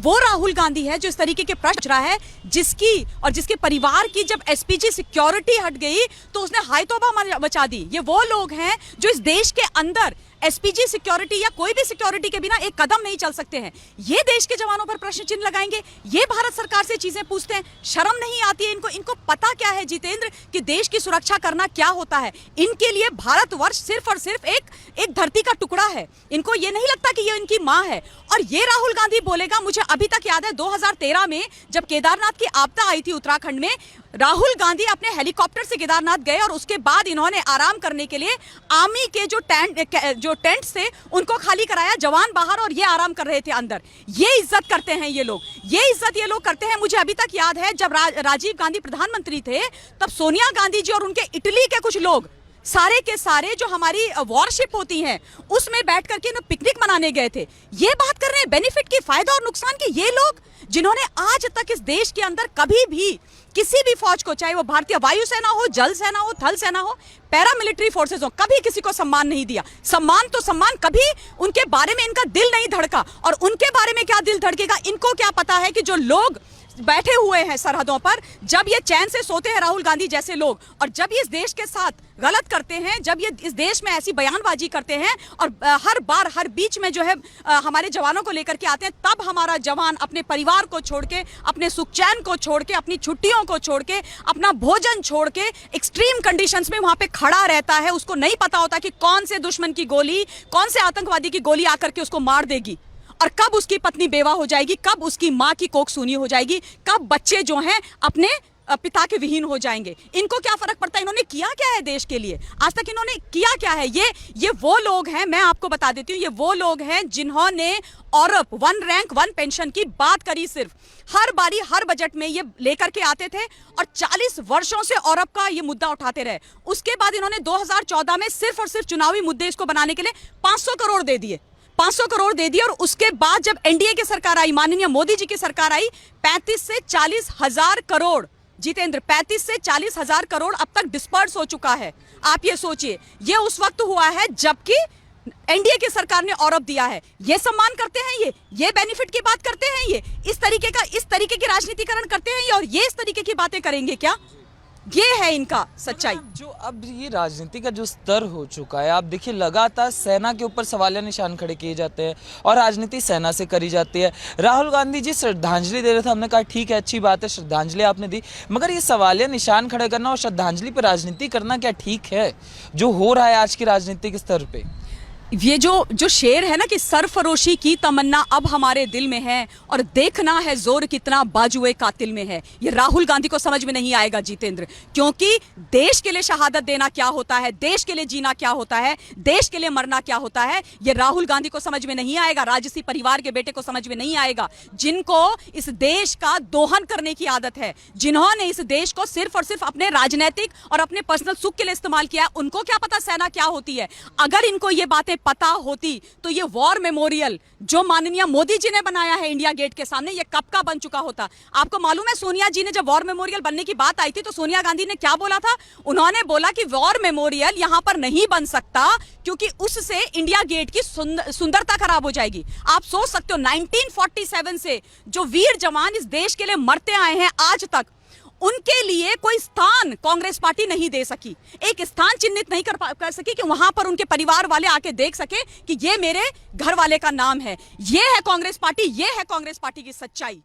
वो राहुल गांधी है जो इस तरीके के प्रश्न रहा है, जिसके परिवार की जब एसपीजी सिक्योरिटी हट गई तो उसने हाय तौबा मचा दी। ये वो लोग हैं जो इस देश के अंदर एसपीजी सिक्योरिटी या कोई भी सिक्योरिटी के बिना एक कदम नहीं चल सकते हैं। ये देश के जवानों पर प्रश्न चिन्ह लगाएंगे, ये भारत सरकार से चीजें पूछते हैं। शर्म नहीं आती है इनको पता क्या है जितेंद्र कि देश की सुरक्षा करना क्या होता है। इनके लिए भारतवर्ष सिर्फ और सिर्फ एक धरती का टुकड़ा है। इनको ये नहीं लगता कि ये इनकी मां है। और ये राहुल गांधी बोलेगा, मुझे अभी तक याद है 2013 में जब केदारनाथ की आपदा आई थी उत्तराखंड में, राहुल गांधी अपने हेलीकॉप्टर से केदारनाथ गए और उसके बाद इन्होंने आराम करने के लिए आर्मी के जो टेंट्स थे उनको खाली कराया, जवान बाहर और ये आराम कर रहे थे अंदर। ये इज्जत करते हैं ये लोग, ये इज्जत ये लोग करते हैं। मुझे अभी तक याद है जब राजीव गांधी प्रधानमंत्री थे तब सोनिया गांधी जी और उनके इटली के कुछ लोग सारे के सारे जो हमारी वॉरशिप होती हैं उसमें बैठ करके पिकनिक मनाने गए थे। ये बात कर रहे हैं बेनिफिट की, फायदा और नुकसान की। ये लोग जिन्होंने आज तक इस देश के अंदर कभी भी किसी भी फौज को, चाहे वो भारतीय वायुसेना हो, जल सेना हो, थल सेना हो, पैरामिलिट्री फोर्सेस हो, कभी किसी को सम्मान नहीं दिया। सम्मान तो सम्मान, कभी उनके बारे में इनका दिल नहीं धड़का। और उनके बारे में क्या दिल धड़केगा, इनको क्या पता है कि जो लोग बैठे हुए हैं सरहदों पर, जब ये चैन से सोते हैं राहुल गांधी जैसे लोग, और जब ये इस देश के साथ गलत करते हैं, जब ये इस देश में ऐसी बयानबाजी करते हैं और हर बार हर बीच में जो है हमारे जवानों को लेकर के आते हैं, तब हमारा जवान अपने परिवार को छोड़ के, अपने सुख चैन को छोड़ के, अपनी छुट्टियों को छोड़ के, अपना भोजन छोड़ के एक्सट्रीम कंडीशंस में वहां पे खड़ा रहता है। उसको नहीं पता होता कि कौन से दुश्मन की गोली, कौन से आतंकवादी की गोली आकर के उसको मार देगी, और कब उसकी पत्नी बेवा हो जाएगी, कब उसकी मां की कोख सूनी हो जाएगी, कब बच्चे जो हैं अपने पिता के विहीन हो जाएंगे। इनको क्या फर्क पड़ता है, इन्होंने किया क्या है देश के लिए, आज तक इन्होंने किया क्या है। ये वो लोग हैं, मैं आपको बता देती हूँ, ये वो लोग हैं जिन्होंने औरत 1 रैंक 1 पेंशन की बात करी। सिर्फ हर बारी हर बजट में ये लेकर के आते थे और 40 वर्षों से औरत का ये मुद्दा उठाते रहे। उसके बाद इन्होंने 2014 में सिर्फ और सिर्फ चुनावी मुद्दे इसको बनाने के लिए 500 करोड़ दे दिए, 500 करोड़ दे दिए। और उसके बाद जब एनडीए की सरकार आई, माननीय मोदी जी की सरकार आई, 35 से 40 हजार करोड़, जितेंद्र 35 से 40 हजार करोड़ अब तक डिस्पर्स हो चुका है। आप ये सोचिए, ये उस वक्त हुआ है जबकि एनडीए की सरकार ने औरत दिया है। ये सम्मान करते हैं, ये बेनिफिट की बात करते हैं, ये इस तरीके की राजनीतिकरण करते हैं, और ये इस तरीके की बातें करेंगे क्या? ये है इनका सच्चाई। जो अब ये राजनीति का जो स्तर हो चुका है, आप देखिए लगातार सेना के ऊपर सवालिया निशान खड़े किए जाते हैं और राजनीति सेना से करी जाती है। राहुल गांधी जी श्रद्धांजलि दे रहे थे, हमने कहा ठीक है, अच्छी बात है, श्रद्धांजलि आपने दी, मगर ये सवालिया निशान खड़े करना और श्रद्धांजलि पर राजनीति करना क्या ठीक है जो हो रहा है आज की राजनीतिक स्तर पे? ये जो शेर है ना कि सरफरोशी की तमन्ना अब हमारे दिल में है और देखना है जोर कितना बाजुए कातिल में है, ये राहुल गांधी को समझ में नहीं आएगा जितेंद्र। क्योंकि देश के लिए शहादत देना क्या होता है, देश के लिए जीना क्या होता है, देश के लिए मरना क्या होता है, ये राहुल गांधी को समझ में नहीं आएगा, राजसी परिवार के बेटे को समझ में नहीं आएगा, जिनको इस देश का दोहन करने की आदत है, जिन्होंने इस देश को सिर्फ और सिर्फ अपने राजनीतिक और अपने पर्सनल सुख के लिए इस्तेमाल किया। उनको क्या पता सेना क्या होती है। अगर इनको ये बातें पता होती तो ये वॉर मेमोरियल जो माननीय मोदी जी ने बनाया है इंडिया गेट के सामने, ये कब का बन चुका होता। आपको मालूम है सोनिया जी ने जब वॉर मेमोरियल बनने की बात आई थी तो सोनिया गांधी ने क्या बोला था? उन्होंने बोला कि वॉर मेमोरियल यहां पर नहीं बन सकता क्योंकि उससे इंडिया गेट की सुंदरता खराब हो जाएगी। आप सोच सकते हो 1947 से जो वीर जवान इस देश के लिए मरते आए हैं आज तक, उनके लिए कोई स्थान कांग्रेस पार्टी नहीं दे सकी, एक स्थान चिन्हित नहीं कर सकी कि वहां पर उनके परिवार वाले आके देख सके कि ये मेरे घर वाले का नाम है। ये है कांग्रेस पार्टी, ये है कांग्रेस पार्टी की सच्चाई।